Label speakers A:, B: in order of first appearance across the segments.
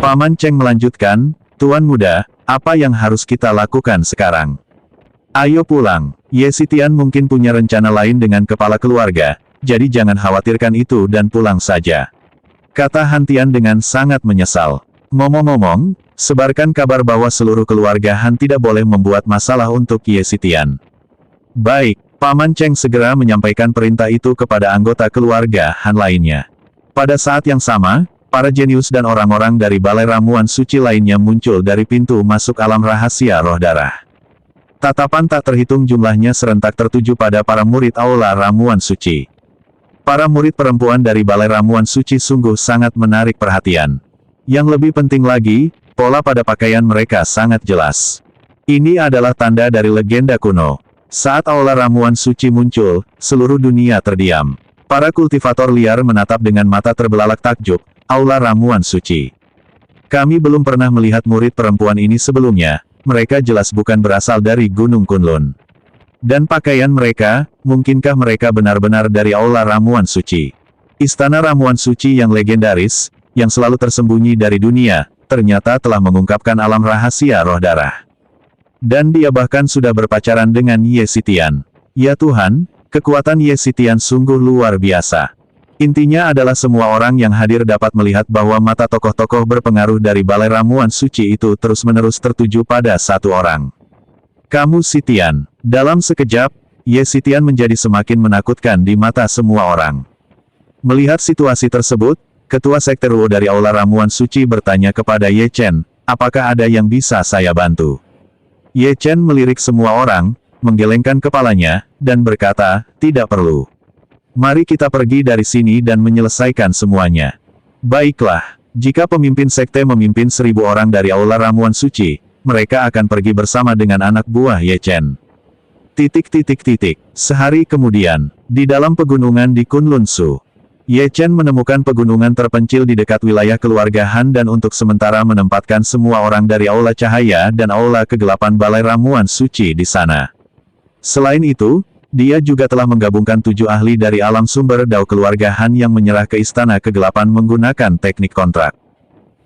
A: Paman Cheng melanjutkan, Tuan Muda, apa yang harus kita lakukan sekarang? Ayo pulang. Ye Xitian mungkin punya rencana lain dengan kepala keluarga, jadi jangan khawatirkan itu dan pulang saja. Kata Han Tian dengan sangat menyesal. Ngomong-ngomong, sebarkan kabar bahwa seluruh keluarga Han tidak boleh membuat masalah untuk Ye Xitian. Baik, Paman Cheng segera menyampaikan perintah itu kepada anggota keluarga Han lainnya. Pada saat yang sama, para jenius dan orang-orang dari Balai Ramuan Suci lainnya muncul dari pintu masuk alam rahasia roh darah. Tatapan tak terhitung jumlahnya serentak tertuju pada para murid Aula Ramuan Suci. Para murid perempuan dari Balai Ramuan Suci sungguh sangat menarik perhatian. Yang lebih penting lagi, pola pada pakaian mereka sangat jelas. Ini adalah tanda dari legenda kuno. Saat Aula Ramuan Suci muncul, seluruh dunia terdiam. Para kultivator liar menatap dengan mata terbelalak takjub, Aula Ramuan Suci. Kami belum pernah melihat murid perempuan ini sebelumnya, mereka jelas bukan berasal dari Gunung Kunlun. Dan pakaian mereka, mungkinkah mereka benar-benar dari Aula Ramuan Suci? Istana Ramuan Suci yang legendaris, yang selalu tersembunyi dari dunia, ternyata telah mengungkapkan alam rahasia roh darah. Dan dia bahkan sudah berpacaran dengan Ye Xitian. Ya Tuhan, kekuatan Ye Xitian sungguh luar biasa. Intinya adalah semua orang yang hadir dapat melihat bahwa mata tokoh-tokoh berpengaruh dari Balai Ramuan Suci itu terus-menerus tertuju pada satu orang. Kamu Xitian. Dalam sekejap, Ye Xitian menjadi semakin menakutkan di mata semua orang. Melihat situasi tersebut, Ketua Sekte Ruo dari Aula Ramuan Suci bertanya kepada Ye Chen, apakah ada yang bisa saya bantu? Ye Chen melirik semua orang, menggelengkan kepalanya, dan berkata, tidak perlu. Mari kita pergi dari sini dan menyelesaikan semuanya. Baiklah, jika pemimpin sekte memimpin 1000 orang dari Aula Ramuan Suci, mereka akan pergi bersama dengan anak buah Ye Chen. Sehari kemudian, di dalam pegunungan di Kunlun Su, Ye Chen menemukan pegunungan terpencil di dekat wilayah keluarga Han dan untuk sementara menempatkan semua orang dari Aula Cahaya dan Aula Kegelapan Balai Ramuan Suci di sana. Selain itu, dia juga telah menggabungkan 7 ahli dari alam sumber dao keluarga Han yang menyerah ke Istana Kegelapan menggunakan teknik kontrak.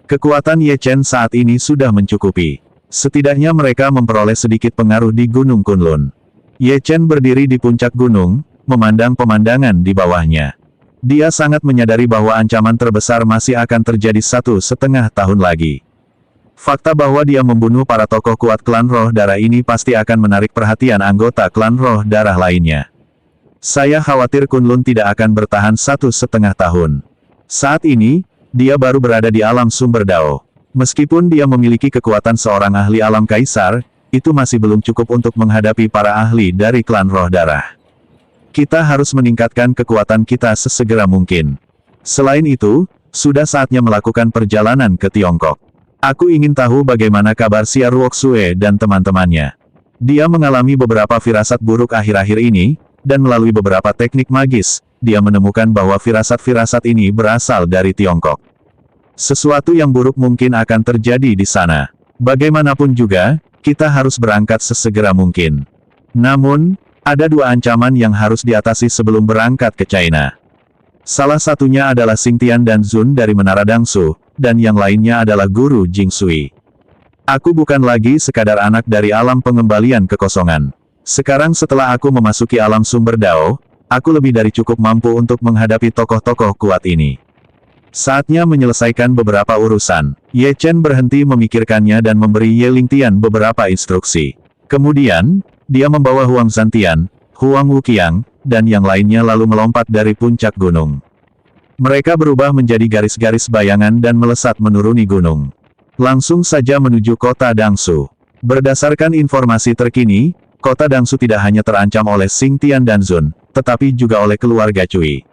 A: Kekuatan Ye Chen saat ini sudah mencukupi. Setidaknya mereka memperoleh sedikit pengaruh di Gunung Kunlun. Ye Chen berdiri di puncak gunung, memandang pemandangan di bawahnya. Dia sangat menyadari bahwa ancaman terbesar masih akan terjadi 1,5 tahun lagi. Fakta bahwa dia membunuh para tokoh kuat klan roh darah ini pasti akan menarik perhatian anggota klan roh darah lainnya. Saya khawatir Kunlun tidak akan bertahan 1,5 tahun. Saat ini, dia baru berada di alam sumber dao. Meskipun dia memiliki kekuatan seorang ahli alam kaisar, itu masih belum cukup untuk menghadapi para ahli dari klan roh darah. Kita harus meningkatkan kekuatan kita sesegera mungkin. Selain itu, sudah saatnya melakukan perjalanan ke Tiongkok. Aku ingin tahu bagaimana kabar Xia Ruoxue dan teman-temannya. Dia mengalami beberapa firasat buruk akhir-akhir ini, dan melalui beberapa teknik magis, dia menemukan bahwa firasat-firasat ini berasal dari Tiongkok. Sesuatu yang buruk mungkin akan terjadi di sana. Bagaimanapun juga, kita harus berangkat sesegera mungkin. Namun, ada 2 ancaman yang harus diatasi sebelum berangkat ke China. Salah satunya adalah Xingtian dan Zun dari Menara Dangsu, dan yang lainnya adalah Guru Jingsui. Aku bukan lagi sekadar anak dari alam pengembalian kekosongan. Sekarang setelah aku memasuki alam sumber dao, aku lebih dari cukup mampu untuk menghadapi tokoh-tokoh kuat ini. Saatnya menyelesaikan beberapa urusan. Ye Chen berhenti memikirkannya dan memberi Ye Lingtian beberapa instruksi. Kemudian, dia membawa Huang Zantian, Huang Wuqiang, dan yang lainnya lalu melompat dari puncak gunung. Mereka berubah menjadi garis-garis bayangan dan melesat menuruni gunung. Langsung saja menuju kota Dangsu. Berdasarkan informasi terkini, kota Dangsu tidak hanya terancam oleh Xingtian dan Zun, tetapi juga oleh keluarga Cui.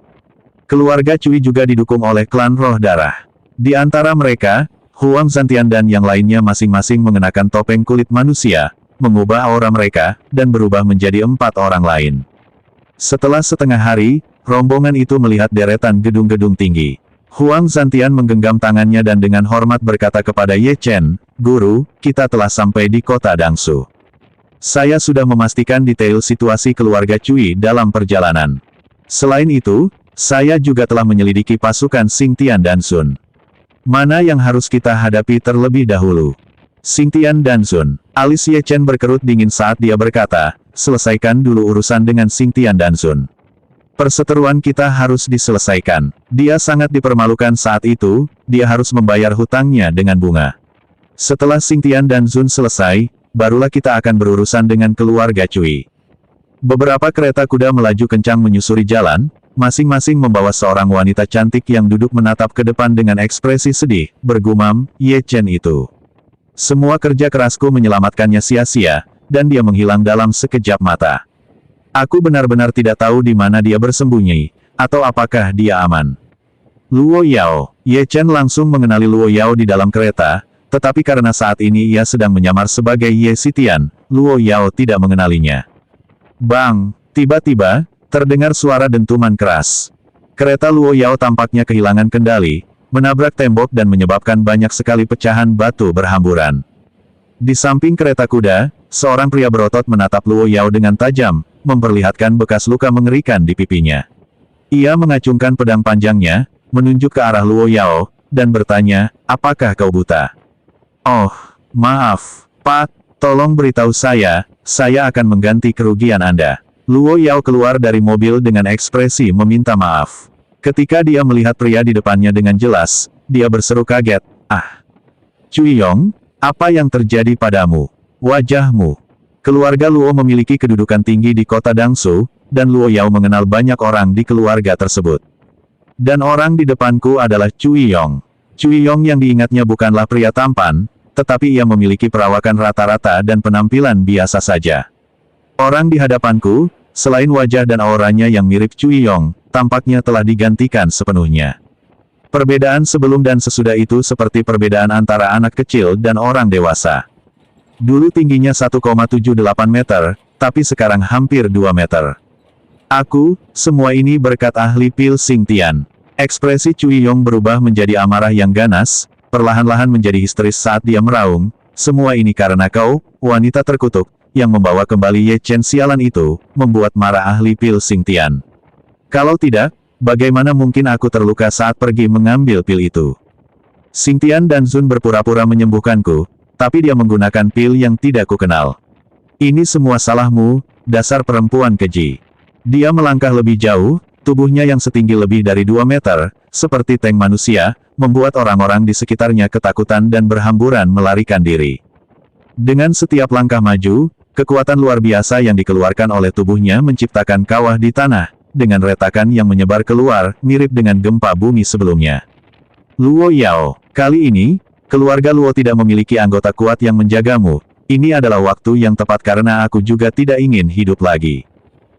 A: Keluarga Cui juga didukung oleh klan roh darah. Di antara mereka, Huang Zantian dan yang lainnya masing-masing mengenakan topeng kulit manusia, mengubah aura mereka, dan berubah menjadi 4 orang lain. Setelah setengah hari, rombongan itu melihat deretan gedung-gedung tinggi. Huang Zantian menggenggam tangannya dan dengan hormat berkata kepada Ye Chen, Guru, kita telah sampai di kota Dangsu. Saya sudah memastikan detail situasi keluarga Cui dalam perjalanan. Selain itu, saya juga telah menyelidiki pasukan Xingtian dan Sun. Mana yang harus kita hadapi terlebih dahulu? Xingtian dan Zun. Alis Ye Chen berkerut dingin saat dia berkata, selesaikan dulu urusan dengan Xingtian dan Zun. Perseteruan kita harus diselesaikan. Dia sangat dipermalukan saat itu, dia harus membayar hutangnya dengan bunga. Setelah Xingtian dan Zun selesai, barulah kita akan berurusan dengan keluarga Cui. Beberapa kereta kuda melaju kencang menyusuri jalan, masing-masing membawa seorang wanita cantik yang duduk menatap ke depan dengan ekspresi sedih, bergumam, Ye Chen itu. Semua kerja kerasku menyelamatkannya sia-sia, dan dia menghilang dalam sekejap mata. Aku benar-benar tidak tahu di mana dia bersembunyi, atau apakah dia aman. Luo Yao. Ye Chen langsung mengenali Luo Yao di dalam kereta, tetapi karena saat ini ia sedang menyamar sebagai Ye Xitian, Luo Yao tidak mengenalinya. Bang! Tiba-tiba, terdengar suara dentuman keras. Kereta Luo Yao tampaknya kehilangan kendali, menabrak tembok dan menyebabkan banyak sekali pecahan batu berhamburan. Di samping kereta kuda, seorang pria berotot menatap Luo Yao dengan tajam, memperlihatkan bekas luka mengerikan di pipinya. Ia mengacungkan pedang panjangnya, menunjuk ke arah Luo Yao, dan bertanya, apakah kau buta? Oh, maaf, Pak, tolong beritahu saya akan mengganti kerugian Anda. Luo Yao keluar dari mobil dengan ekspresi meminta maaf. Ketika dia melihat pria di depannya dengan jelas, dia berseru kaget, ah! Cui Yong, apa yang terjadi padamu? Wajahmu. Keluarga Luo memiliki kedudukan tinggi di kota Dangsu, dan Luo Yao mengenal banyak orang di keluarga tersebut. Dan orang di depanku adalah Cui Yong. Cui Yong yang diingatnya bukanlah pria tampan, tetapi ia memiliki perawakan rata-rata dan penampilan biasa saja. Orang di hadapanku, selain wajah dan auranya yang mirip Cui Yong, tampaknya telah digantikan sepenuhnya. Perbedaan sebelum dan sesudah itu seperti perbedaan antara anak kecil dan orang dewasa. Dulu tingginya 1,78 meter, tapi sekarang hampir 2 meter. Semua ini berkat ahli Pil Xingtian. Ekspresi Cui Yong berubah menjadi amarah yang ganas, perlahan-lahan menjadi histeris saat dia meraung, semua ini karena kau, wanita terkutuk, yang membawa kembali Ye Chen sialan itu, membuat marah ahli Pil Xingtian. Kalau tidak, bagaimana mungkin aku terluka saat pergi mengambil pil itu? Xingtian dan Zun berpura-pura menyembuhkanku, tapi dia menggunakan pil yang tidak kukenal. Ini semua salahmu, dasar perempuan keji. Dia melangkah lebih jauh, tubuhnya yang setinggi lebih dari 2 meter, seperti tank manusia, membuat orang-orang di sekitarnya ketakutan dan berhamburan melarikan diri. Dengan setiap langkah maju, kekuatan luar biasa yang dikeluarkan oleh tubuhnya menciptakan kawah di tanah, dengan retakan yang menyebar keluar, mirip dengan gempa bumi sebelumnya. Luo Yao, kali ini, keluarga Luo tidak memiliki anggota kuat yang menjagamu. Ini adalah waktu yang tepat karena aku juga tidak ingin hidup lagi.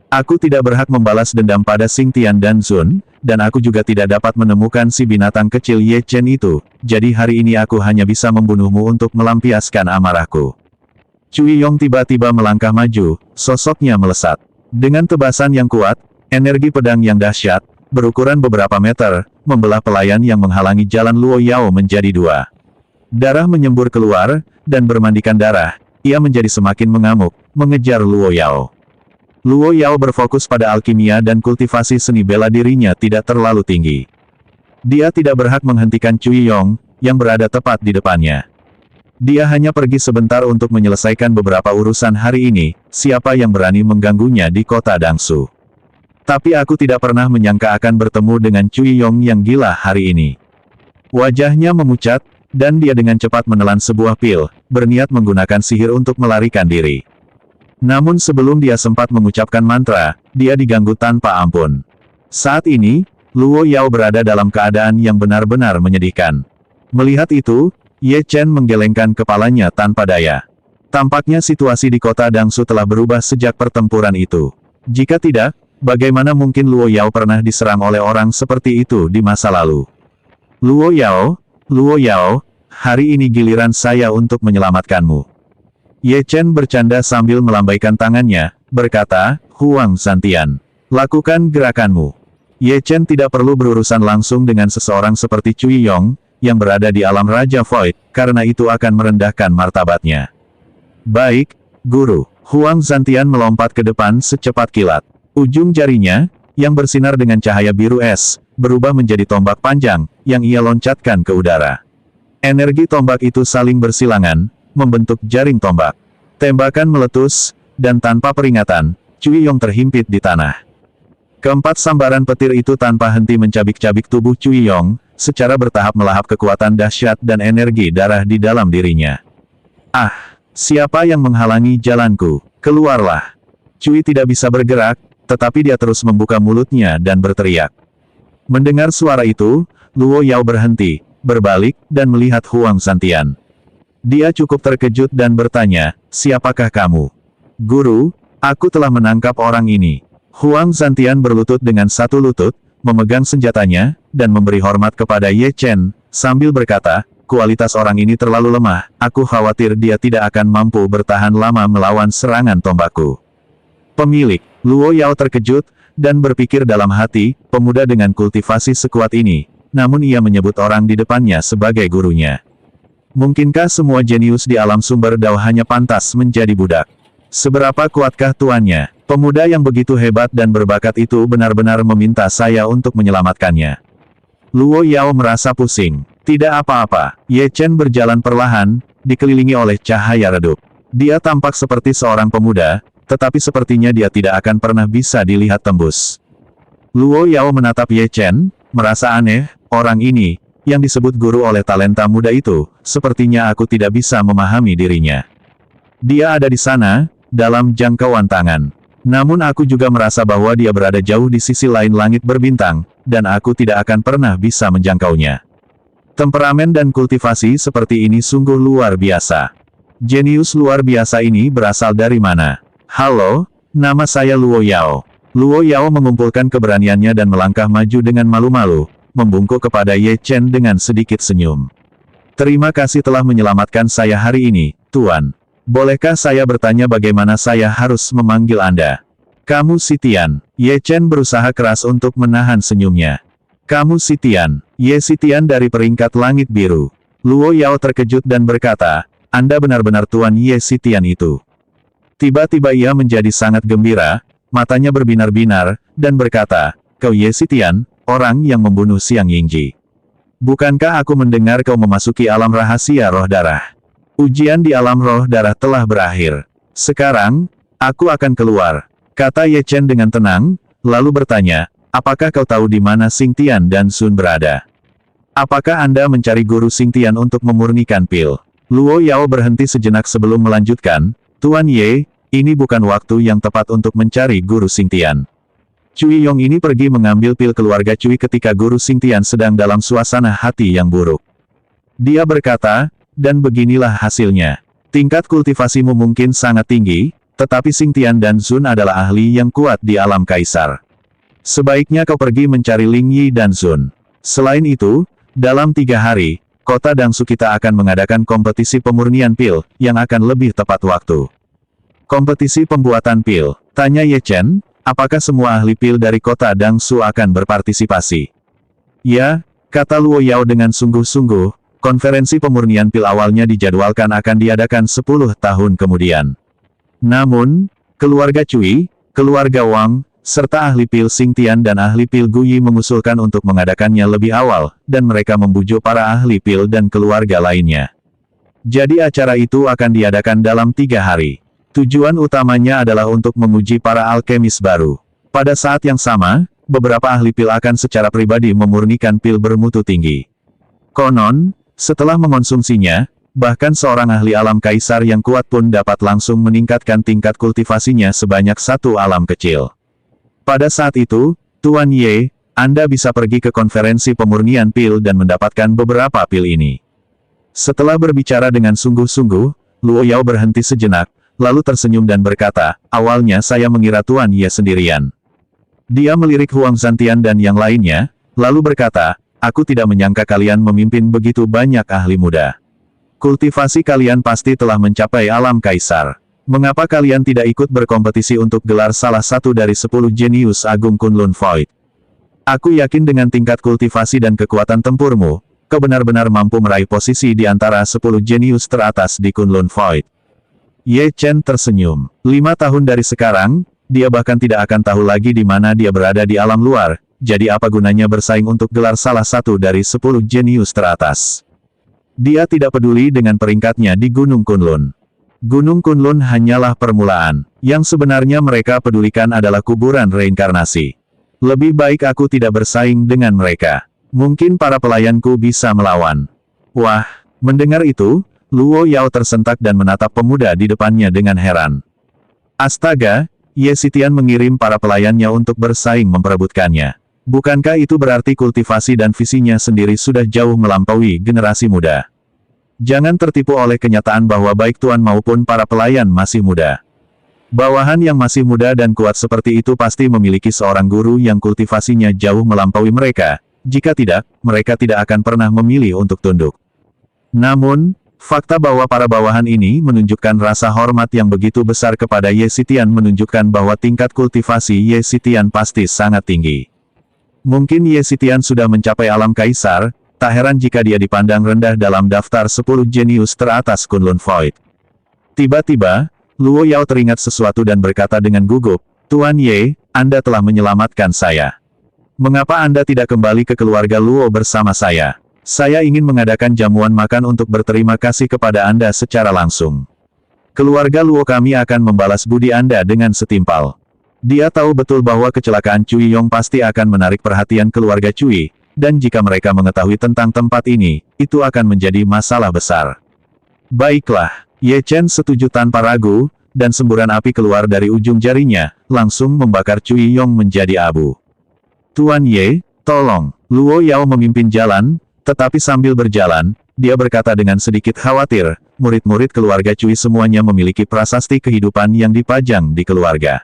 A: Aku tidak berhak membalas dendam pada Xingtian dan Zun, dan aku juga tidak dapat menemukan si binatang kecil Ye Chen itu, jadi hari ini aku hanya bisa membunuhmu untuk melampiaskan amarahku. Cui Yong tiba-tiba melangkah maju, sosoknya melesat. Dengan tebasan yang kuat, energi pedang yang dahsyat, berukuran beberapa meter, membelah pelayan yang menghalangi jalan Luo Yao menjadi 2. Darah menyembur keluar, dan bermandikan darah, ia menjadi semakin mengamuk, mengejar Luo Yao. Luo Yao berfokus pada alkimia dan kultivasi seni bela dirinya tidak terlalu tinggi. Dia tidak berhak menghentikan Cui Yong, yang berada tepat di depannya. Dia hanya pergi sebentar untuk menyelesaikan beberapa urusan hari ini, siapa yang berani mengganggunya di kota Dangsu. Tapi aku tidak pernah menyangka akan bertemu dengan Cui Yong yang gila hari ini. Wajahnya memucat, dan dia dengan cepat menelan sebuah pil, berniat menggunakan sihir untuk melarikan diri. Namun sebelum dia sempat mengucapkan mantra, dia diganggu tanpa ampun. Saat ini, Luo Yao berada dalam keadaan yang benar-benar menyedihkan. Melihat itu, Ye Chen menggelengkan kepalanya tanpa daya. Tampaknya situasi di kota Dangsu telah berubah sejak pertempuran itu. Jika tidak, bagaimana mungkin Luo Yao pernah diserang oleh orang seperti itu di masa lalu? Luo Yao, hari ini giliran saya untuk menyelamatkanmu. Ye Chen bercanda sambil melambaikan tangannya, berkata, Huang Zantian, lakukan gerakanmu. Ye Chen tidak perlu berurusan langsung dengan seseorang seperti Cui Yong, yang berada di alam Raja Void, karena itu akan merendahkan martabatnya. Baik, Guru. Huang Zantian melompat ke depan secepat kilat. Ujung jarinya, yang bersinar dengan cahaya biru es, berubah menjadi tombak panjang, yang ia loncatkan ke udara. Energi tombak itu saling bersilangan, membentuk jaring tombak. Tembakan meletus, dan tanpa peringatan, Cui Yong terhimpit di tanah. Keempat sambaran petir itu tanpa henti mencabik-cabik tubuh Cui Yong, secara bertahap melahap kekuatan dahsyat dan energi darah di dalam dirinya. Ah! Siapa yang menghalangi jalanku? Keluarlah! Cui tidak bisa bergerak, tetapi dia terus membuka mulutnya dan berteriak. Mendengar suara itu, Luo Yao berhenti, berbalik, dan melihat Huang Santian. Dia cukup terkejut dan bertanya, siapakah kamu? Guru, aku telah menangkap orang ini. Huang Santian berlutut dengan satu lutut, memegang senjatanya, dan memberi hormat kepada Ye Chen, sambil berkata, kualitas orang ini terlalu lemah, aku khawatir dia tidak akan mampu bertahan lama melawan serangan tombakku. Pemilik, Luo Yao terkejut, dan berpikir dalam hati, pemuda dengan kultivasi sekuat ini, namun ia menyebut orang di depannya sebagai gurunya. Mungkinkah semua jenius di alam sumber dao hanya pantas menjadi budak? Seberapa kuatkah tuannya? Pemuda yang begitu hebat dan berbakat itu benar-benar meminta saya untuk menyelamatkannya. Luo Yao merasa pusing. Tidak apa-apa, Ye Chen berjalan perlahan, dikelilingi oleh cahaya redup. Dia tampak seperti seorang pemuda, tetapi sepertinya dia tidak akan pernah bisa dilihat tembus. Luo Yao menatap Ye Chen, merasa aneh, orang ini, yang disebut guru oleh talenta muda itu, sepertinya aku tidak bisa memahami dirinya. Dia ada di sana, dalam jangkauan tangan. Namun aku juga merasa bahwa dia berada jauh di sisi lain langit berbintang, dan aku tidak akan pernah bisa menjangkaunya. Temperamen dan kultivasi seperti ini sungguh luar biasa. Jenius luar biasa ini berasal dari mana? Halo, nama saya Luo Yao. Luo Yao mengumpulkan keberaniannya dan melangkah maju dengan malu-malu, membungkuk kepada Ye Chen dengan sedikit senyum. Terima kasih telah menyelamatkan saya hari ini, Tuan. Bolehkah saya bertanya bagaimana saya harus memanggil Anda? Kamu Sitian. Ye Chen berusaha keras untuk menahan senyumnya. Kamu Sitian. Ye Sitian dari peringkat langit biru. Luo Yao terkejut dan berkata, Anda benar-benar Tuan Ye Sitian itu. Tiba-tiba ia menjadi sangat gembira, matanya berbinar-binar, dan berkata, Kau Ye Sitian, orang yang membunuh Xiang Yingji. Bukankah aku mendengar kau memasuki alam rahasia roh darah? Ujian di alam roh darah telah berakhir. Sekarang, aku akan keluar, kata Ye Chen dengan tenang, lalu bertanya, apakah kau tahu di mana Xing Tian dan Sun berada? Apakah Anda mencari guru Xing Tian untuk memurnikan pil? Luo Yao berhenti sejenak sebelum melanjutkan, Tuan Ye, ini bukan waktu yang tepat untuk mencari guru Xing Tian. Cui Yong ini pergi mengambil pil keluarga Cui ketika guru Xing Tian sedang dalam suasana hati yang buruk. Dia berkata, dan beginilah hasilnya. Tingkat kultivasimu mungkin sangat tinggi, tetapi Xing Tian dan Sun adalah ahli yang kuat di alam kaisar. Sebaiknya kau pergi mencari Ling Yi dan Sun. Selain itu, dalam 3 hari, kota Dangsu kita akan mengadakan kompetisi pemurnian pil, yang akan lebih tepat waktu. Kompetisi pembuatan pil, tanya Ye Chen, apakah semua ahli pil dari kota Dangsu akan berpartisipasi? Ya, kata Luo Yao dengan sungguh-sungguh, konferensi pemurnian pil awalnya dijadwalkan akan diadakan 10 tahun kemudian. Namun, keluarga Cui, keluarga Wang, serta ahli pil Xing Tian dan ahli pil Guyi mengusulkan untuk mengadakannya lebih awal, dan mereka membujuk para ahli pil dan keluarga lainnya. Jadi acara itu akan diadakan dalam 3 hari. Tujuan utamanya adalah untuk menguji para alkemis baru. Pada saat yang sama, beberapa ahli pil akan secara pribadi memurnikan pil bermutu tinggi. Konon, setelah mengonsumsinya, bahkan seorang ahli alam kaisar yang kuat pun dapat langsung meningkatkan tingkat kultivasinya sebanyak 1 alam kecil. Pada saat itu, Tuan Ye, Anda bisa pergi ke konferensi pemurnian pil dan mendapatkan beberapa pil ini. Setelah berbicara dengan sungguh-sungguh, Luo Yao berhenti sejenak, lalu tersenyum dan berkata, awalnya saya mengira Tuan Ye sendirian. Dia melirik Huang Zantian dan yang lainnya, lalu berkata, aku tidak menyangka kalian memimpin begitu banyak ahli muda. Kultivasi kalian pasti telah mencapai alam kaisar. Mengapa kalian tidak ikut berkompetisi untuk gelar salah satu dari 10 jenius agung Kunlun Void? Aku yakin dengan tingkat kultivasi dan kekuatan tempurmu, kau benar-benar mampu meraih posisi di antara 10 jenius teratas di Kunlun Void. Ye Chen tersenyum. 5 tahun dari sekarang, dia bahkan tidak akan tahu lagi di mana dia berada di alam luar, jadi apa gunanya bersaing untuk gelar salah satu dari 10 jenius teratas. Dia tidak peduli dengan peringkatnya di Gunung Kunlun. Gunung Kunlun hanyalah permulaan. Yang sebenarnya mereka pedulikan adalah kuburan reinkarnasi. Lebih baik aku tidak bersaing dengan mereka. Mungkin para pelayanku bisa melawan. Wah, mendengar itu, Luo Yao tersentak dan menatap pemuda di depannya dengan heran. Astaga, Ye Xitian mengirim para pelayannya untuk bersaing memperebutkannya. Bukankah itu berarti kultivasi dan visinya sendiri sudah jauh melampaui generasi muda? Jangan tertipu oleh kenyataan bahwa baik tuan maupun para pelayan masih muda. Bawahan yang masih muda dan kuat seperti itu pasti memiliki seorang guru yang kultivasinya jauh melampaui mereka. Jika tidak, mereka tidak akan pernah memilih untuk tunduk. Namun, fakta bahwa para bawahan ini menunjukkan rasa hormat yang begitu besar kepada Ye Xitian menunjukkan bahwa tingkat kultivasi Ye Xitian pasti sangat tinggi. Mungkin Ye Xitian sudah mencapai alam kaisar, tak heran jika dia dipandang rendah dalam daftar 10 jenius teratas Kunlun Void. Tiba-tiba, Luo Yao teringat sesuatu dan berkata dengan gugup, Tuan Ye, Anda telah menyelamatkan saya. Mengapa Anda tidak kembali ke keluarga Luo bersama saya? Saya ingin mengadakan jamuan makan untuk berterima kasih kepada Anda secara langsung. Keluarga Luo kami akan membalas budi Anda dengan setimpal. Dia tahu betul bahwa kecelakaan Cui Yong pasti akan menarik perhatian keluarga Cui, dan jika mereka mengetahui tentang tempat ini, itu akan menjadi masalah besar. Baiklah, Ye Chen setuju tanpa ragu, dan semburan api keluar dari ujung jarinya, langsung membakar Cui Yong menjadi abu. Tuan Ye, tolong. Luo Yao memimpin jalan, tetapi sambil berjalan, dia berkata dengan sedikit khawatir, murid-murid keluarga Cui semuanya memiliki prasasti kehidupan yang dipajang di keluarga.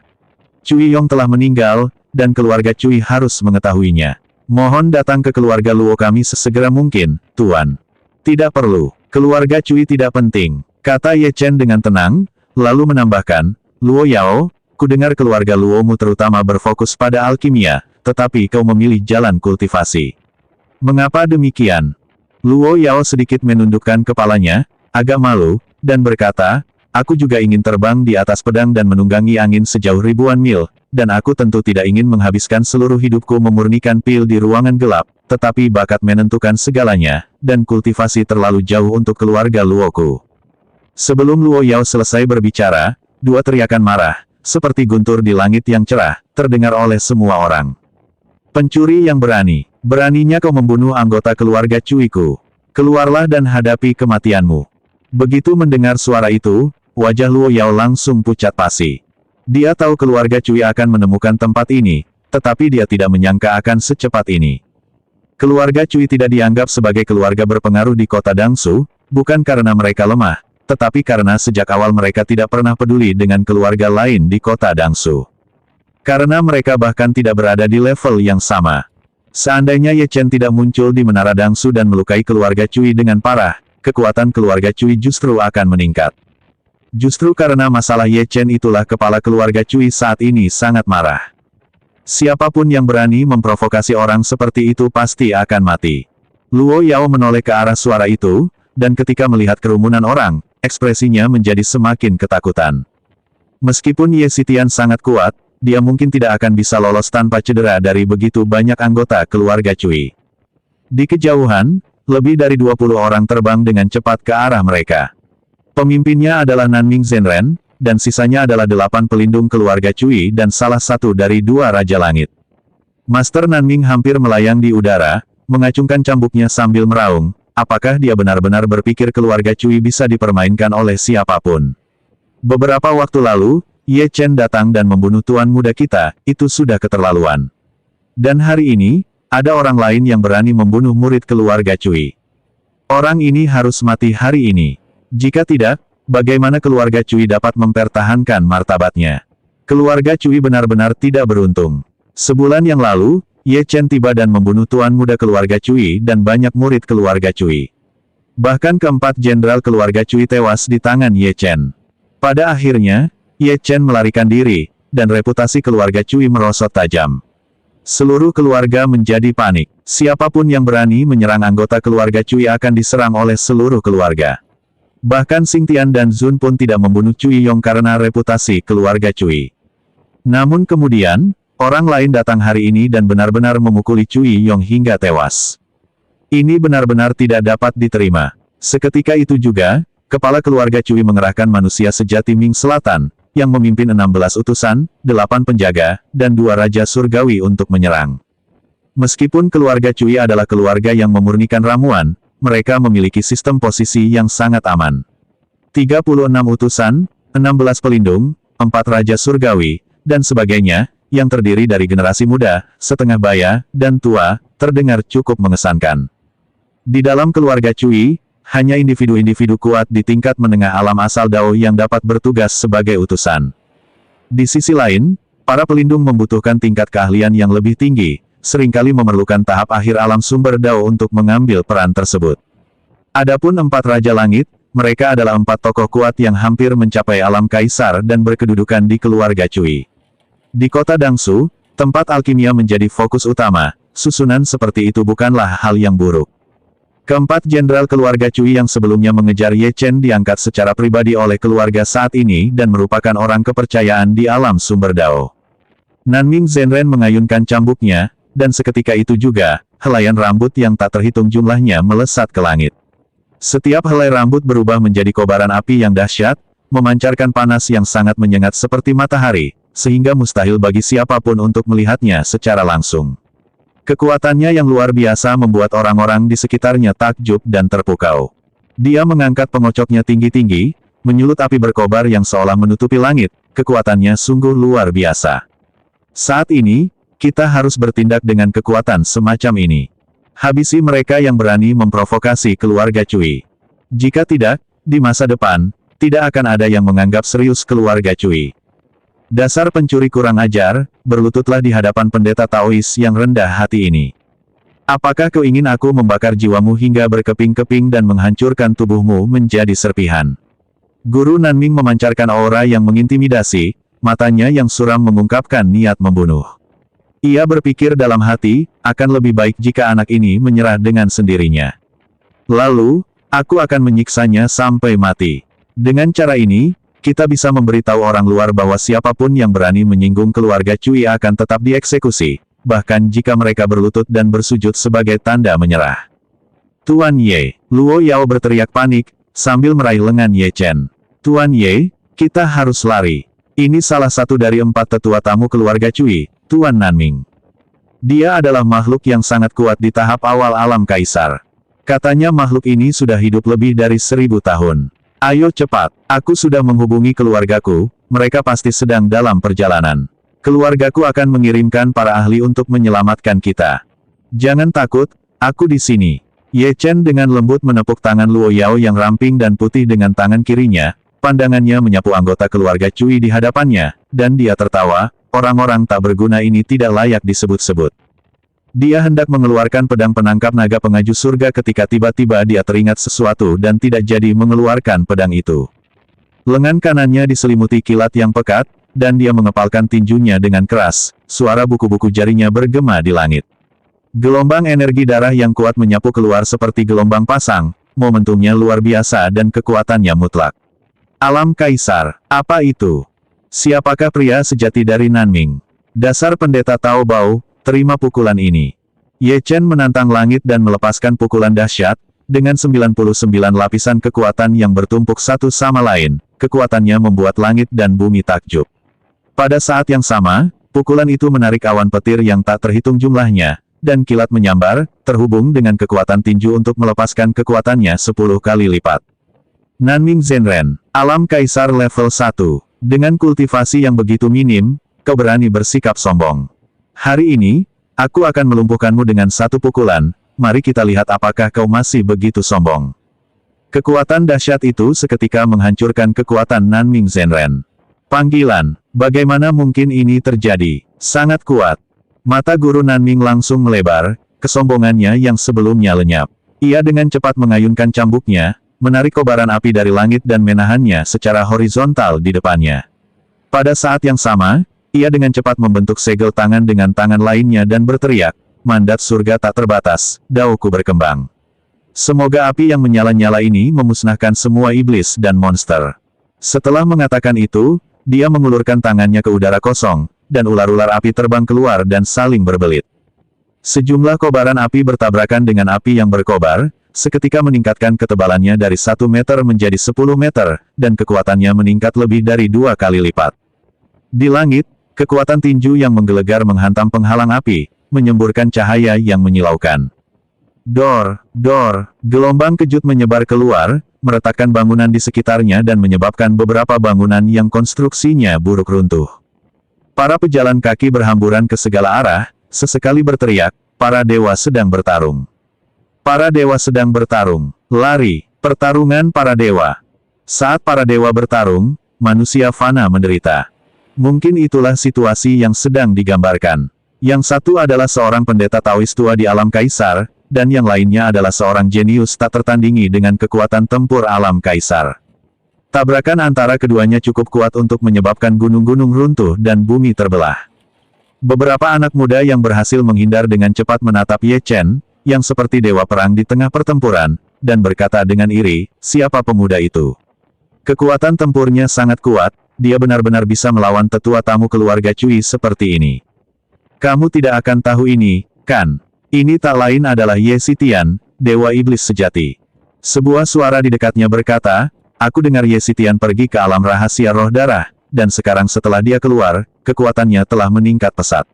A: Cui Yong telah meninggal, dan keluarga Cui harus mengetahuinya. Mohon datang ke keluarga Luo kami sesegera mungkin, Tuan. Tidak perlu. Keluarga Cui tidak penting, kata Ye Chen dengan tenang, lalu menambahkan, Luo Yao, kudengar keluarga Luomu terutama berfokus pada alkimia, tetapi kau memilih jalan kultivasi. Mengapa demikian? Luo Yao sedikit menundukkan kepalanya, agak malu, dan berkata, aku juga ingin terbang di atas pedang dan menunggangi angin sejauh ribuan mil, dan aku tentu tidak ingin menghabiskan seluruh hidupku memurnikan pil di ruangan gelap, tetapi bakat menentukan segalanya, dan kultivasi terlalu jauh untuk keluarga Luoku. Sebelum Luo Yao selesai berbicara, dua teriakan marah, seperti guntur di langit yang cerah, terdengar oleh semua orang. Pencuri yang berani, beraninya kau membunuh anggota keluarga Cui-ku. Keluarlah dan hadapi kematianmu. Begitu mendengar suara itu, wajah Luo Yao langsung pucat pasi. Dia tahu keluarga Cui akan menemukan tempat ini, tetapi dia tidak menyangka akan secepat ini. Keluarga Cui tidak dianggap sebagai keluarga berpengaruh di kota Dangsu, bukan karena mereka lemah, tetapi karena sejak awal mereka tidak pernah peduli dengan keluarga lain di kota Dangsu. Karena mereka bahkan tidak berada di level yang sama. Seandainya Ye Chen tidak muncul di Menara Dangsu dan melukai keluarga Cui dengan parah, kekuatan keluarga Cui justru akan meningkat. Justru karena masalah Ye Chen itulah kepala keluarga Cui saat ini sangat marah. Siapapun yang berani memprovokasi orang seperti itu pasti akan mati. Luo Yao menoleh ke arah suara itu, dan ketika melihat kerumunan orang, ekspresinya menjadi semakin ketakutan. Meskipun Ye Xitian sangat kuat, dia mungkin tidak akan bisa lolos tanpa cedera dari begitu banyak anggota keluarga Cui. Di kejauhan, lebih dari 20 orang terbang dengan cepat ke arah mereka. Pemimpinnya adalah Nanming Zhenren, dan sisanya adalah 8 pelindung keluarga Cui dan salah satu dari 2 Raja Langit. Master Nanming hampir melayang di udara, mengacungkan cambuknya sambil meraung, apakah dia benar-benar berpikir keluarga Cui bisa dipermainkan oleh siapapun? Beberapa waktu lalu, Ye Chen datang dan membunuh tuan muda kita, itu sudah keterlaluan. Dan hari ini, ada orang lain yang berani membunuh murid keluarga Cui. Orang ini harus mati hari ini. Jika tidak, bagaimana keluarga Cui dapat mempertahankan martabatnya? Keluarga Cui benar-benar tidak beruntung. Sebulan yang lalu, Ye Chen tiba dan membunuh tuan muda keluarga Cui dan banyak murid keluarga Cui. Bahkan keempat jenderal keluarga Cui tewas di tangan Ye Chen. Pada akhirnya, Ye Chen melarikan diri, dan reputasi keluarga Cui merosot tajam. Seluruh keluarga menjadi panik. Siapapun yang berani menyerang anggota keluarga Cui akan diserang oleh seluruh keluarga. Bahkan Xing Tian dan Zun pun tidak membunuh Cui Yong karena reputasi keluarga Cui. Namun kemudian, orang lain datang hari ini dan benar-benar memukuli Cui Yong hingga tewas. Ini benar-benar tidak dapat diterima. Seketika itu juga, kepala keluarga Cui mengerahkan manusia sejati Ming Selatan, yang memimpin 16 utusan, 8 penjaga, dan 2 raja surgawi untuk menyerang. Meskipun keluarga Cui adalah keluarga yang memurnikan ramuan, mereka memiliki sistem posisi yang sangat aman. 36 utusan, 16 pelindung, 4 raja surgawi, dan sebagainya, yang terdiri dari generasi muda, setengah baya, dan tua, terdengar cukup mengesankan. Di dalam keluarga Cui, hanya individu-individu kuat di tingkat menengah alam asal Dao yang dapat bertugas sebagai utusan. Di sisi lain, para pelindung membutuhkan tingkat keahlian yang lebih tinggi, seringkali memerlukan tahap akhir alam sumber Dao untuk mengambil peran tersebut. Adapun 4 Raja Langit, mereka adalah 4 tokoh kuat yang hampir mencapai alam kaisar dan berkedudukan di keluarga Cui. Di kota Dangsu, tempat alkimia menjadi fokus utama, susunan seperti itu bukanlah hal yang buruk. Keempat jenderal keluarga Cui yang sebelumnya mengejar Ye Chen diangkat secara pribadi oleh keluarga saat ini dan merupakan orang kepercayaan di alam sumber Dao. Nanming Zhenren mengayunkan cambuknya, dan seketika itu juga, helaian rambut yang tak terhitung jumlahnya melesat ke langit. Setiap helai rambut berubah menjadi kobaran api yang dahsyat, memancarkan panas yang sangat menyengat seperti matahari, sehingga mustahil bagi siapapun untuk melihatnya secara langsung. Kekuatannya yang luar biasa membuat orang-orang di sekitarnya takjub dan terpukau. Dia mengangkat pengocoknya tinggi-tinggi, menyulut api berkobar yang seolah menutupi langit, kekuatannya sungguh luar biasa. Saat ini, kita harus bertindak dengan kekuatan semacam ini. Habisi mereka yang berani memprovokasi keluarga Cui. Jika tidak, di masa depan, tidak akan ada yang menganggap serius keluarga Cui. Dasar pencuri kurang ajar, berlututlah di hadapan pendeta Taois yang rendah hati ini. Apakah kau ingin aku membakar jiwamu hingga berkeping-keping dan menghancurkan tubuhmu menjadi serpihan? Guru Nanming memancarkan aura yang mengintimidasi, matanya yang suram mengungkapkan niat membunuh. Ia berpikir dalam hati, akan lebih baik jika anak ini menyerah dengan sendirinya. Lalu, aku akan menyiksanya sampai mati. Dengan cara ini, kita bisa memberitahu orang luar bahwa siapapun yang berani menyinggung keluarga Cui akan tetap dieksekusi, bahkan jika mereka berlutut dan bersujud sebagai tanda menyerah. Tuan Ye, Luo Yao berteriak panik, sambil meraih lengan Ye Chen. Tuan Ye, kita harus lari. Ini salah satu dari 4 tetua tamu keluarga Cui, Tuan Nanming. Dia adalah makhluk yang sangat kuat di tahap awal alam kaisar. Katanya makhluk ini sudah hidup lebih dari 1000 tahun. Ayo cepat, aku sudah menghubungi keluargaku, mereka pasti sedang dalam perjalanan. Keluargaku akan mengirimkan para ahli untuk menyelamatkan kita. Jangan takut, aku di sini. Ye Chen dengan lembut menepuk tangan Luo Yao yang ramping dan putih dengan tangan kirinya, pandangannya menyapu anggota keluarga Cui di hadapannya, dan dia tertawa, orang-orang tak berguna ini tidak layak disebut-sebut. Dia hendak mengeluarkan pedang penangkap naga pengaju surga ketika tiba-tiba dia teringat sesuatu dan tidak jadi mengeluarkan pedang itu. Lengan kanannya diselimuti kilat yang pekat, dan dia mengepalkan tinjunya dengan keras, suara buku-buku jarinya bergema di langit. Gelombang energi darah yang kuat menyapu keluar seperti gelombang pasang, momentumnya luar biasa dan kekuatannya mutlak. Alam Kaisar, apa itu? Siapakah pria sejati dari Nanming? Dasar pendeta Tao Bao, terima pukulan ini. Ye Chen menantang langit dan melepaskan pukulan dahsyat, dengan 99 lapisan kekuatan yang bertumpuk satu sama lain, kekuatannya membuat langit dan bumi takjub. Pada saat yang sama, pukulan itu menarik awan petir yang tak terhitung jumlahnya, dan kilat menyambar, terhubung dengan kekuatan tinju untuk melepaskan kekuatannya 10 kali lipat. Nanming Zhenren, alam kaisar level 1, dengan kultivasi yang begitu minim, kau berani bersikap sombong. Hari ini, aku akan melumpuhkanmu dengan satu pukulan, mari kita lihat apakah kau masih begitu sombong. Kekuatan dahsyat itu seketika menghancurkan kekuatan Nanming Zhenren. Panggilan, bagaimana mungkin ini terjadi? Sangat kuat. Mata guru Nanming langsung melebar, kesombongannya yang sebelumnya lenyap. Ia dengan cepat mengayunkan cambuknya, menarik kobaran api dari langit dan menahannya secara horizontal di depannya. Pada saat yang sama, ia dengan cepat membentuk segel tangan dengan tangan lainnya dan berteriak, mandat surga tak terbatas, Daoku berkembang. Semoga api yang menyala-nyala ini memusnahkan semua iblis dan monster. Setelah mengatakan itu, dia mengulurkan tangannya ke udara kosong, dan ular-ular api terbang keluar dan saling berbelit. Sejumlah kobaran api bertabrakan dengan api yang berkobar, seketika meningkatkan ketebalannya dari 1 meter menjadi 10 meter, dan kekuatannya meningkat lebih dari 2 kali lipat. Di langit, kekuatan tinju yang menggelegar menghantam penghalang api, menyemburkan cahaya yang menyilaukan. Dor, gelombang kejut menyebar keluar, meretakkan bangunan di sekitarnya dan menyebabkan beberapa bangunan yang konstruksinya buruk runtuh. Para pejalan kaki berhamburan ke segala arah, sesekali berteriak, para dewa sedang bertarung. Para dewa sedang bertarung. Lari, pertarungan para dewa. Saat para dewa bertarung, manusia fana menderita. Mungkin itulah situasi yang sedang digambarkan. Yang satu adalah seorang pendeta Taois tua di alam kaisar, dan yang lainnya adalah seorang jenius tak tertandingi dengan kekuatan tempur alam kaisar. Tabrakan antara keduanya cukup kuat untuk menyebabkan gunung-gunung runtuh dan bumi terbelah. Beberapa anak muda yang berhasil menghindar dengan cepat menatap Ye Chen, yang seperti dewa perang di tengah pertempuran, dan berkata dengan iri, siapa pemuda itu? Kekuatan tempurnya sangat kuat, dia benar-benar bisa melawan tetua tamu keluarga Cui seperti ini. Kamu tidak akan tahu ini, kan? Ini tak lain adalah Ye Xitian, dewa iblis sejati. Sebuah suara di dekatnya berkata, aku dengar Ye Xitian pergi ke alam rahasia roh darah, dan sekarang setelah dia keluar, kekuatannya telah meningkat pesat.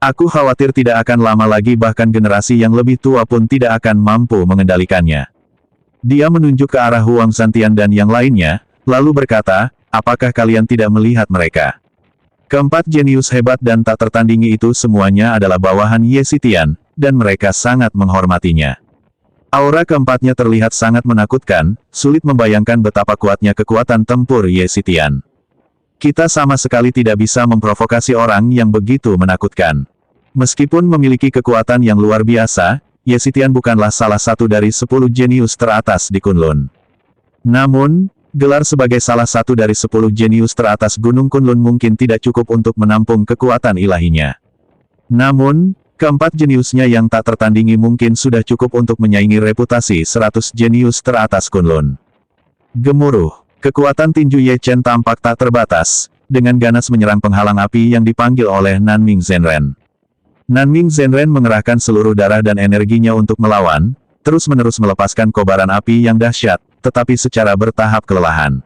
A: Aku khawatir tidak akan lama lagi bahkan generasi yang lebih tua pun tidak akan mampu mengendalikannya. Dia menunjuk ke arah Huang Santian dan yang lainnya, lalu berkata, apakah kalian tidak melihat mereka? Keempat jenius hebat dan tak tertandingi itu semuanya adalah bawahan Ye Xitian, dan mereka sangat menghormatinya. Aura keempatnya terlihat sangat menakutkan, sulit membayangkan betapa kuatnya kekuatan tempur Ye Xitian. Kita sama sekali tidak bisa memprovokasi orang yang begitu menakutkan. Meskipun memiliki kekuatan yang luar biasa, Ye Xitian bukanlah salah satu dari 10 jenius teratas di Kunlun. Namun, gelar sebagai salah satu dari 10 jenius teratas Gunung Kunlun mungkin tidak cukup untuk menampung kekuatan ilahinya. Namun, keempat jeniusnya yang tak tertandingi mungkin sudah cukup untuk menyaingi reputasi 100 jenius teratas Kunlun. Gemuruh, kekuatan tinju Ye Chen tampak tak terbatas, dengan ganas menyerang penghalang api yang dipanggil oleh Nanming Zhenren. Nanming Zhenren mengerahkan seluruh darah dan energinya untuk melawan, terus-menerus melepaskan kobaran api yang dahsyat, tetapi secara bertahap kelelahan.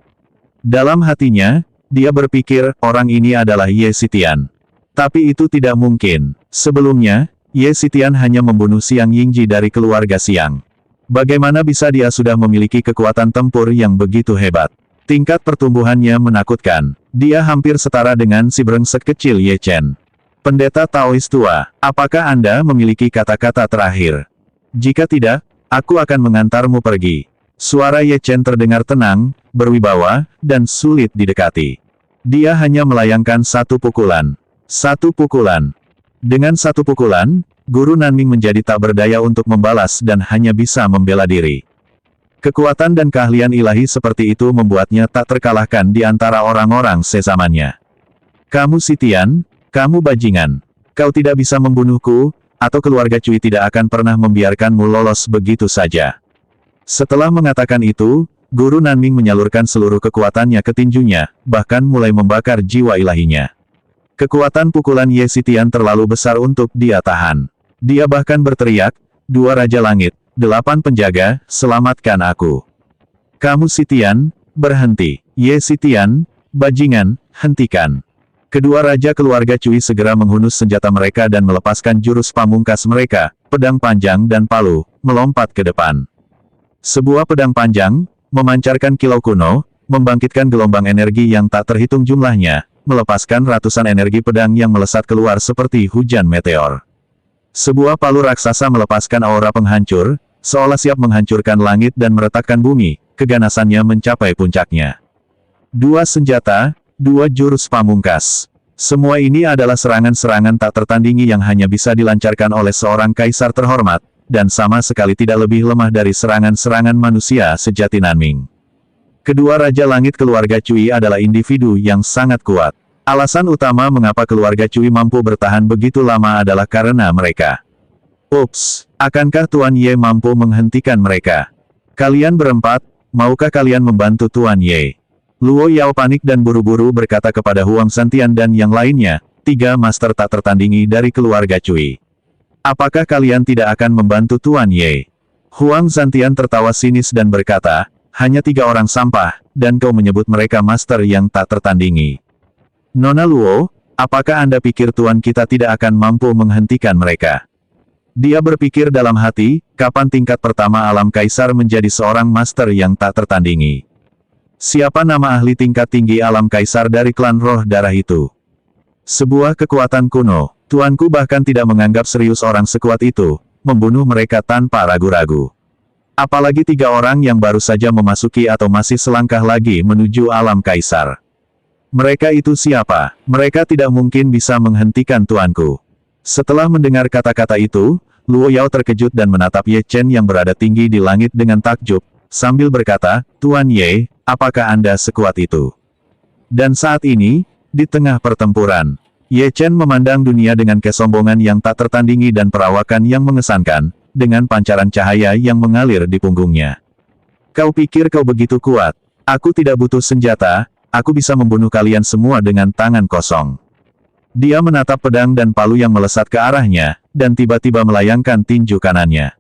A: Dalam hatinya, dia berpikir, orang ini adalah Ye Xitian. Tapi itu tidak mungkin. Sebelumnya, Ye Xitian hanya membunuh Xiang Yingji dari keluarga Xiang. Bagaimana bisa dia sudah memiliki kekuatan tempur yang begitu hebat? Tingkat pertumbuhannya menakutkan. Dia hampir setara dengan si brengsek kecil Ye Chen. Pendeta Taois tua, apakah Anda memiliki kata-kata terakhir? Jika tidak, aku akan mengantarmu pergi. Suara Ye Chen terdengar tenang, berwibawa, dan sulit didekati. Dia hanya melayangkan satu pukulan. Satu pukulan. Dengan satu pukulan, Guru Nanming menjadi tak berdaya untuk membalas dan hanya bisa membela diri. Kekuatan dan keahlian ilahi seperti itu membuatnya tak terkalahkan di antara orang-orang sezamannya. Kamu Xitian, kamu bajingan. Kau tidak bisa membunuhku, atau keluarga Cui tidak akan pernah membiarkanmu lolos begitu saja. Setelah mengatakan itu, Guru Nanming menyalurkan seluruh kekuatannya ke tinjunya, bahkan mulai membakar jiwa ilahinya. Kekuatan pukulan Ye Xitian terlalu besar untuk dia tahan. Dia bahkan berteriak, 2 Raja Langit, 8 penjaga, selamatkan aku. Kamu Xitian, berhenti. Ye Xitian, bajingan, hentikan. Kedua raja keluarga Cui segera menghunus senjata mereka dan melepaskan jurus pamungkas mereka, pedang panjang dan palu, melompat ke depan. Sebuah pedang panjang, memancarkan kilau kuno, membangkitkan gelombang energi yang tak terhitung jumlahnya, melepaskan ratusan energi pedang yang melesat keluar seperti hujan meteor. Sebuah palu raksasa melepaskan aura penghancur, seolah siap menghancurkan langit dan meretakkan bumi, keganasannya mencapai puncaknya. 2 senjata, 2 jurus pamungkas. Semua ini adalah serangan-serangan tak tertandingi yang hanya bisa dilancarkan oleh seorang kaisar terhormat, dan sama sekali tidak lebih lemah dari serangan-serangan manusia sejati Nanming. Kedua Raja Langit keluarga Cui adalah individu yang sangat kuat. Alasan utama mengapa keluarga Cui mampu bertahan begitu lama adalah karena mereka. Ups, akankah Tuan Ye mampu menghentikan mereka? Kalian berempat, maukah kalian membantu Tuan Ye? Luo Yao panik dan buru-buru berkata kepada Huang Santian dan yang lainnya, 3 master tak tertandingi dari keluarga Cui. Apakah kalian tidak akan membantu Tuan Ye? Huang Zantian tertawa sinis dan berkata, hanya 3 orang sampah, dan kau menyebut mereka master yang tak tertandingi. Nona Luo, apakah Anda pikir Tuan kita tidak akan mampu menghentikan mereka? Dia berpikir dalam hati, kapan tingkat pertama alam kaisar menjadi seorang master yang tak tertandingi? Siapa nama ahli tingkat tinggi alam kaisar dari klan roh darah itu? Sebuah kekuatan kuno. Tuanku bahkan tidak menganggap serius orang sekuat itu, membunuh mereka tanpa ragu-ragu. Apalagi 3 orang yang baru saja memasuki atau masih selangkah lagi menuju alam kaisar. Mereka itu siapa? Mereka tidak mungkin bisa menghentikan tuanku. Setelah mendengar kata-kata itu, Luo Yao terkejut dan menatap Ye Chen yang berada tinggi di langit dengan takjub, sambil berkata, Tuan Ye, apakah Anda sekuat itu? Dan saat ini, di tengah pertempuran, Ye Chen memandang dunia dengan kesombongan yang tak tertandingi dan perawakan yang mengesankan, dengan pancaran cahaya yang mengalir di punggungnya. Kau pikir kau begitu kuat? Aku tidak butuh senjata, aku bisa membunuh kalian semua dengan tangan kosong. Dia menatap pedang dan palu yang melesat ke arahnya, dan tiba-tiba melayangkan tinju kanannya.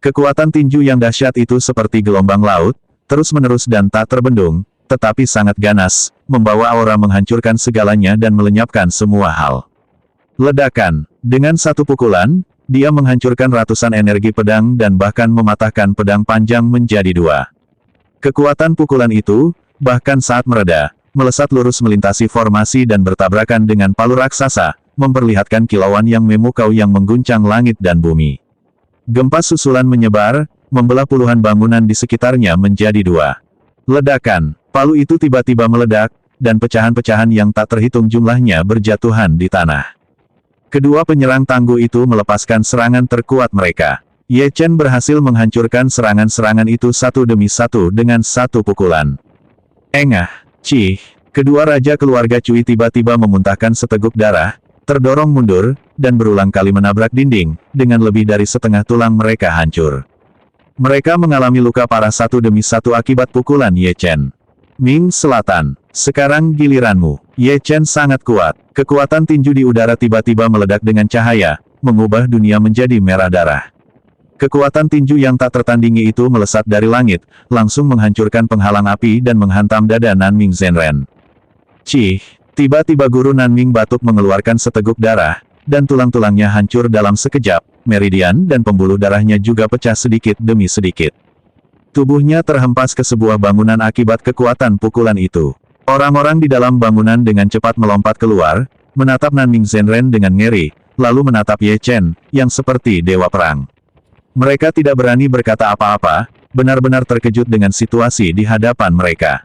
A: Kekuatan tinju yang dahsyat itu seperti gelombang laut, terus-menerus dan tak terbendung, tetapi sangat ganas, membawa aura menghancurkan segalanya dan melenyapkan semua hal. Ledakan. Dengan satu pukulan, dia menghancurkan ratusan energi pedang dan bahkan mematahkan pedang panjang menjadi 2. Kekuatan pukulan itu, bahkan saat mereda, melesat lurus melintasi formasi dan bertabrakan dengan palu raksasa, memperlihatkan kilauan yang memukau yang mengguncang langit dan bumi. Gempa susulan menyebar, membelah puluhan bangunan di sekitarnya menjadi 2. Ledakan. Palu itu tiba-tiba meledak, dan pecahan-pecahan yang tak terhitung jumlahnya berjatuhan di tanah. Kedua penyerang tangguh itu melepaskan serangan terkuat mereka. Ye Chen berhasil menghancurkan serangan-serangan itu satu demi satu dengan satu pukulan. Engah, cih, kedua raja keluarga Cui tiba-tiba memuntahkan seteguk darah, terdorong mundur, dan berulang kali menabrak dinding, dengan lebih dari setengah tulang mereka hancur. Mereka mengalami luka parah satu demi satu akibat pukulan Ye Chen. Ming Selatan, sekarang giliranmu. Ye Chen sangat kuat. Kekuatan tinju di udara tiba-tiba meledak dengan cahaya, mengubah dunia menjadi merah darah. Kekuatan tinju yang tak tertandingi itu melesat dari langit, langsung menghancurkan penghalang api dan menghantam dada Nanming Zhenren. Cih, tiba-tiba guru Nanming batuk mengeluarkan seteguk darah, dan tulang-tulangnya hancur dalam sekejap, meridian dan pembuluh darahnya juga pecah sedikit demi sedikit. Tubuhnya terhempas ke sebuah bangunan akibat kekuatan pukulan itu. Orang-orang di dalam bangunan dengan cepat melompat keluar, menatap Nanming Zhenren dengan ngeri, lalu menatap Ye Chen, yang seperti dewa perang. Mereka tidak berani berkata apa-apa, benar-benar terkejut dengan situasi di hadapan mereka.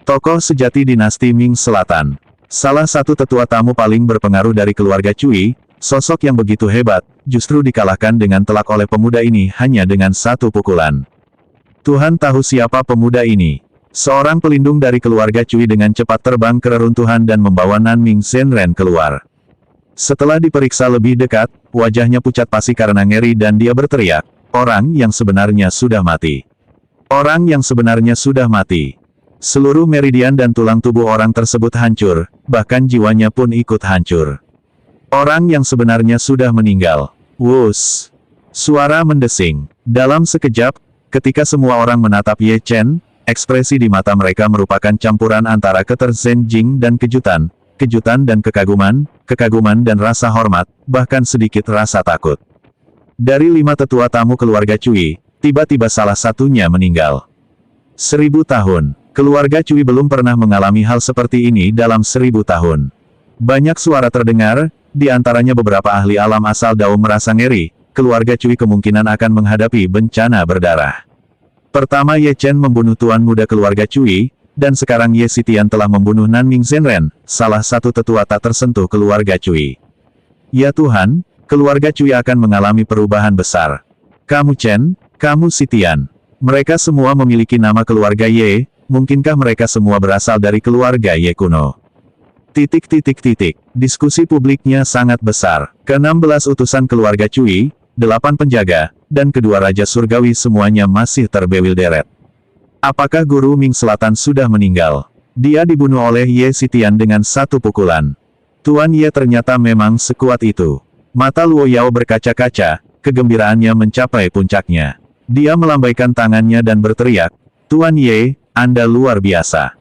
A: Tokoh sejati dinasti Ming Selatan. Salah satu tetua tamu paling berpengaruh dari keluarga Cui, sosok yang begitu hebat, justru dikalahkan dengan telak oleh pemuda ini hanya dengan satu pukulan. Tuhan tahu siapa pemuda ini. Seorang pelindung dari keluarga Cui dengan cepat terbang ke reruntuhan dan membawa Nanming Zhenren keluar. Setelah diperiksa lebih dekat, wajahnya pucat pasi karena ngeri dan dia berteriak, orang yang sebenarnya sudah mati. Orang yang sebenarnya sudah mati. Seluruh meridian dan tulang tubuh orang tersebut hancur, bahkan jiwanya pun ikut hancur. Orang yang sebenarnya sudah meninggal. Wus! Suara mendesing. Dalam sekejap, ketika semua orang menatap Ye Chen, ekspresi di mata mereka merupakan campuran antara keterzenjing dan kejutan, kejutan dan kekaguman, kekaguman dan rasa hormat, bahkan sedikit rasa takut. Dari 5 tetua tamu keluarga Cui, tiba-tiba salah satunya meninggal. 1000 tahun. Keluarga Cui belum pernah mengalami hal seperti ini dalam 1000 tahun. Banyak suara terdengar, di antaranya beberapa ahli alam asal Dao merasa ngeri, keluarga Cui kemungkinan akan menghadapi bencana berdarah. Pertama Ye Chen membunuh tuan muda keluarga Cui, dan sekarang Ye Xitian telah membunuh Nanming Zhenren, salah satu tetua tak tersentuh keluarga Cui. Ya Tuhan, keluarga Cui akan mengalami perubahan besar. Kamu Chen, kamu Xitian. Mereka semua memiliki nama keluarga Ye, mungkinkah mereka semua berasal dari keluarga Ye kuno? Diskusi publiknya sangat besar. Ke-16 utusan keluarga Cui, 8 penjaga, dan kedua raja surgawi semuanya masih terbewilderet. Apakah guru Ming Selatan sudah meninggal? Dia dibunuh oleh Ye Xitian dengan satu pukulan. Tuan Ye ternyata memang sekuat itu. Mata Luo Yao berkaca-kaca, kegembiraannya mencapai puncaknya. Dia melambaikan tangannya dan berteriak, "Tuan Ye, Anda luar biasa."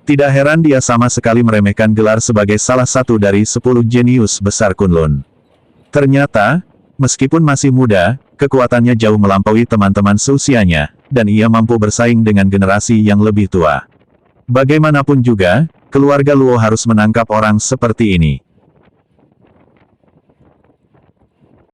A: Tidak heran dia sama sekali meremehkan gelar sebagai salah satu dari 10 jenius besar Kunlun. Ternyata, meskipun masih muda, kekuatannya jauh melampaui teman-teman seusianya, dan ia mampu bersaing dengan generasi yang lebih tua. Bagaimanapun juga, keluarga Luo harus menangkap orang seperti ini.